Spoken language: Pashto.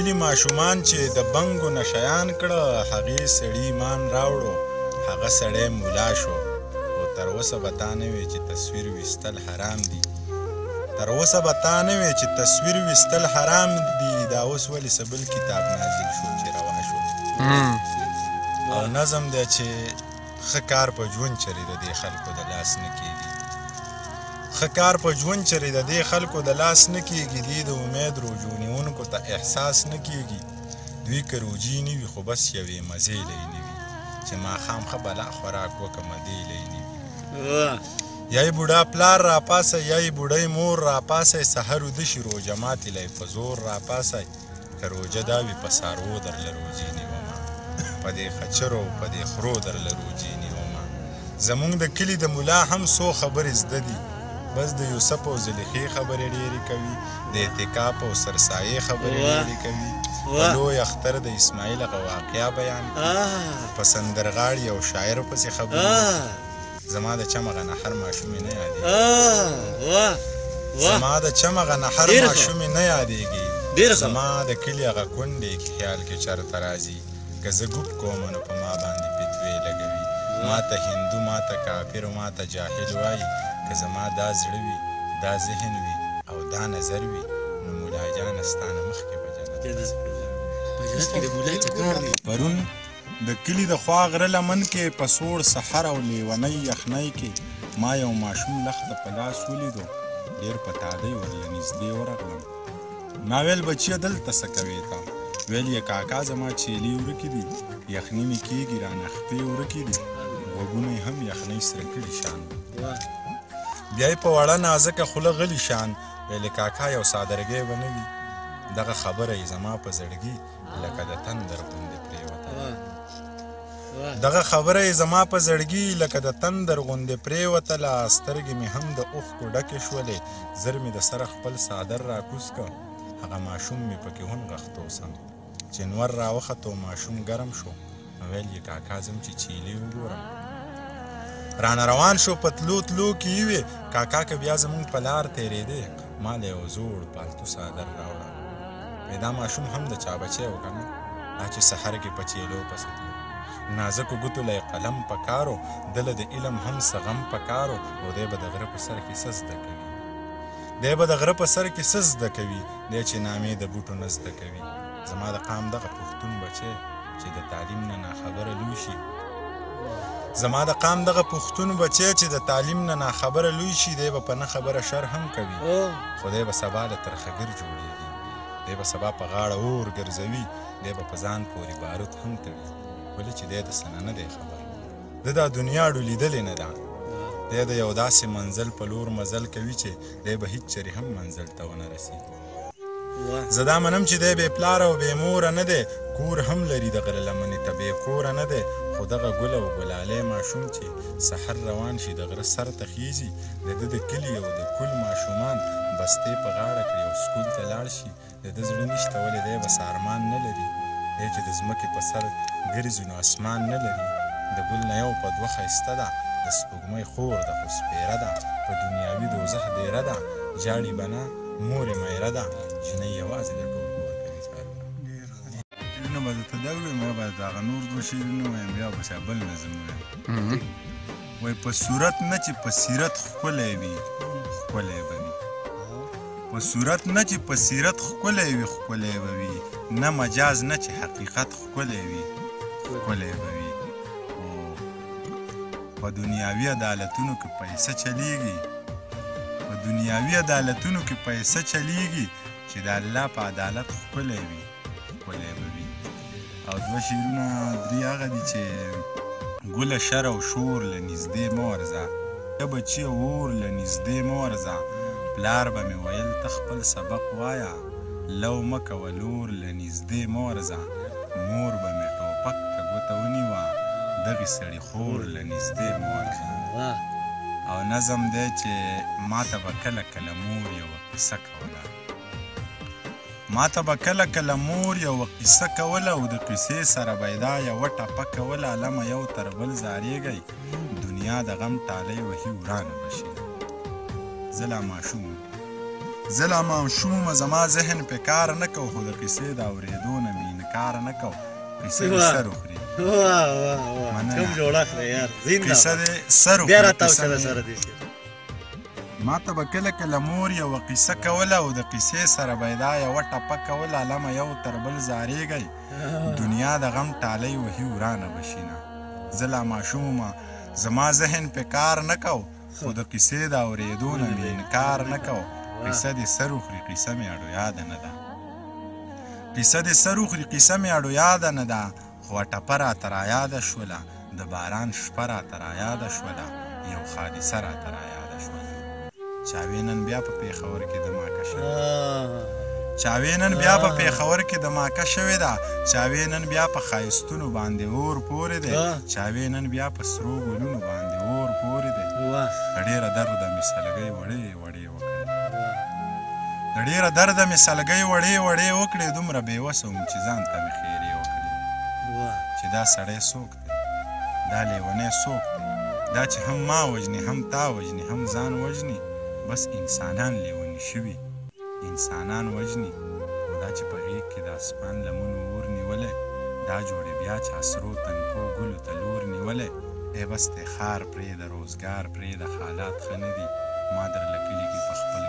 کلي ماشومان چې د بنګو نه شیان کړه هغې سړي ایمان راوړو هغه سړی مولا شو خو تر اوسه به تا نه وې چې تصویر ویستل حرام دي تر اوسه به تا نه وې چې تصویر ویستل حرام دي دا اوس ولې څه بل کتاب نازل شو چې روا شو او نظم دی چې ښه کار په ژوند چرې د دې خلکو د لاس نه کېږي ښه کار په ژوند چرې د دې خلکو د لاس نه کېږي دوی د امید روجو نیونکو ته احساس نه کېږي دوی که روجي نه وي خو بس یوې مزې لی نه وي چې ماښام ښه بلا خوراک وکړمه دې لی نه وي یا یې بوډا پلار راپاسی یا یې بوډۍ مور راپاسی سحر وده شي روژه ماتې لی په زور راپاسی که روژه دا وي په څاروو درله روجې نیومه په دې خچرو په دې خرو درله روجې نیومه زمونږ د کلي د ملا هم څو خبرې زده دي بس د یوسف او زلیخې خبرې ډېرې کوي د اعتکاف او سرسایې خبرې ډېرې کوي په لوی اختر د اسماعیل هغه واقعه بیان کړي په سندرغاړي او شاعر پسې خبرې زما د چمغه نهر ماشومې نه یادېږي زما د چمغه نهر ماشومې نه یادېږي زما د کلي هغه کونډې خیال کې چرته راځي که زه ګوپ کوم نو په ما باندې فتوې لګوي ما ته هندو ما ته کافر ما ته جاهل وایي که زما دا زړه وي دا ذهن وي او دا نظر وي نو مولا جانه ستا نه مخکې به جنت پرون د کلي د خوا غره لمن کې په سوړ سحر او لیونۍ یخنۍ کې ما یو ماشوم لښته په لاس ولیدو ډېر په تادۍ ورله نږدې ورغلم ما ویل بچیه دلته څه کوې ته ویل یې کاکا زما چیلې ورکې دي یخني مې کېږي رانه خپې ورکې دي غوږونه یې هم یخنۍ سره کړي شان بیا یې په وړه نازکه خوله غلي شان ویلې کاکا یو سادرګی به نه وي دغه خبره یې زما په زړګي لکه د تندر غوندې پرېوتله دغه خبره یې زما په زړګي لکه د تندر غوندې پرېوتله سترګې مې هم د اوښکو ډکې شولې زر مې د سره خپل څادر راکوز کړ هغه ماشوم مې پکې ونغښتو سم چې نور راوختو ماشوم ګرم شو ویل یې کاکا ځم چې چیلې وګورم رانه روان شو په تلو تلو کې یې وې کاکا که بیا زمونږ په لار تېرېدې ما له یو زوړ پالتو څادر راوړه دا ماشوم هم د چا بچی و که نه دا چې سحر کې په چیلو پسې تلو نازکو ګوتو له قلم په کارو دله د علم هم څه غم په کارو او دی به د غره په سر کې څه زده کوي دی به د غره په سر کې څه زده کوي دی چې نامې د بوټو نه زده کوي زما د قام دغه پښتون بچی چې د تعلیم نه ناخبره لوی شي زما د قام دغه پښتون بچی چې د تعلیم نه ناخبره لوی شي دی به په نه خبره شر هم کوي خو دی به سبا له ترخګر جوړېږي دی به سبا په غاړه اور ګرځوي دی به په ځان پورې بارود هم کوي ولې چې دی د څه نه دی خبر د دا دنیا ډولیدلې نه ده دی د یو داسې منزل په لور مزل کوي چې دی به هیڅ چرې هم منزل ته ونه رسېږي زه دا منم چې دی بې پلاره او بې موره نه دی کور هم لري د غره لمنې ته بې کوره نه دی خو دغه ګل او ګلالی ماشوم چې سحر روان شي د غره سر ته خیږي د ده د کلي او د کل ماشومان بستې په غاړه کړي او سکول ته لاړ شي د ده زړه نشته ولې دی بس ارمان نه لري دی چې د ځمکې په سر ګرځي نو اسمان نه لري د ګل نه یو په دوه ښایسته ده د سپوږمۍ خور ده خو سپېره ده په دنیاوي دوزخ ډېره ده ژاړي به نه مورې میره ده جنۍ یوازې د ټول کور کوي شعرونه به درته دا ووایم یا به د هغه نور دوه شعرونه ووایم یا به بل نظم ووایم وایي په صورت نه چې په سیرت ښکلی وي ښکلی به وي په صورت نه چې په سیرت ښکلی وي ښکلی به وي نه مجاز نه چې حقیقت ښکلی وي ښکلی به وي خو په دنیاوي عدالتونو کې پیسه چلیږي په دنیاوي عدالتونو کې پیسه چلیږي چې د الله په عدالت ښکلی وي ښکلی به وي او دوه شعرونه درې هغه دي چې ګله شر او شور له نږدې مه ورځه ته بچیه اور له نږدې مه ورځه پلار به مې ویل ته خپل سبق وایه لو مه کوه لور له نږدې مه ورځه مور به مې ټوپک ته ګوته ونیوه دغې سړي خور له نږدې مه ورځه او نظم دی چې ما ته به کله کله مور یوه قصه کوله ما ته به کله کله مور یوه قصه کوله او د قصې سره به یې دا یوه ټپه کوله علمه یو تر بل زارېږئ دنیا د غم ټالۍ وهي ورانه به شي زه لا ماشوم زه لا ماشوم وم زما ذهن پې کار نه کو خو د قیسې د اورېدو نه مې انکار نه کو قیسه دې سر وخوري کوم جوړښت دی یار قیسه دې سر بیا راته وچله سره دې ما ته به کله کله مور یوه قیسه کوله او د قیسې سره به یې دا یوه ټپه کوله علمه یو تر بل زارېږئ دنیا د غم ټالۍ وهي ورانه به شینه زه لا ماشوم وم زما ذهن پې کار نه کو خو د قیسې د اورېدو نه مې انکار نه کو قیسه دې سر وخوري قیسه مې اډو یاده نه ده قیسه دې سر وخوري قیسه مې اډو یاده نه ده خو ټپه راته رایاده شوله د باران شپه راته رایاده شوله یو حادثه راته رایاده شوله چاوې نن بیا په پېښور کې د ماکه شوې چاوې نن بیا په پېښور کې د ماکه شوې ده چاوې نن بیا په ښایستونو باندې اور پورې دی چاوې نن بیا په سرو ګلونو باندې اور پورې دی د ډېره درده مې سلګۍ وړې وړې وکړې د ډېره درده مې سلګۍ وړې وړې وکړې دومره بېوسه وم چې ځان ته مې خیرې وکړې چې دا سړی څوک دی دا لیونی څوک دی دا چې هم ما وژني هم تا وژني هم ځان وژني بس انسانان لیوني شوي انسانان وژني خو دا چې په غېږ کې د اسمان لمنو اور نیولی دا جوړې بیا چې عصرو تنکو ګلو ته لور نیولی ای بس دی ښار پرېږده روزګار پرېږده حالات ښه نه دي ما درله کلي کې په خپل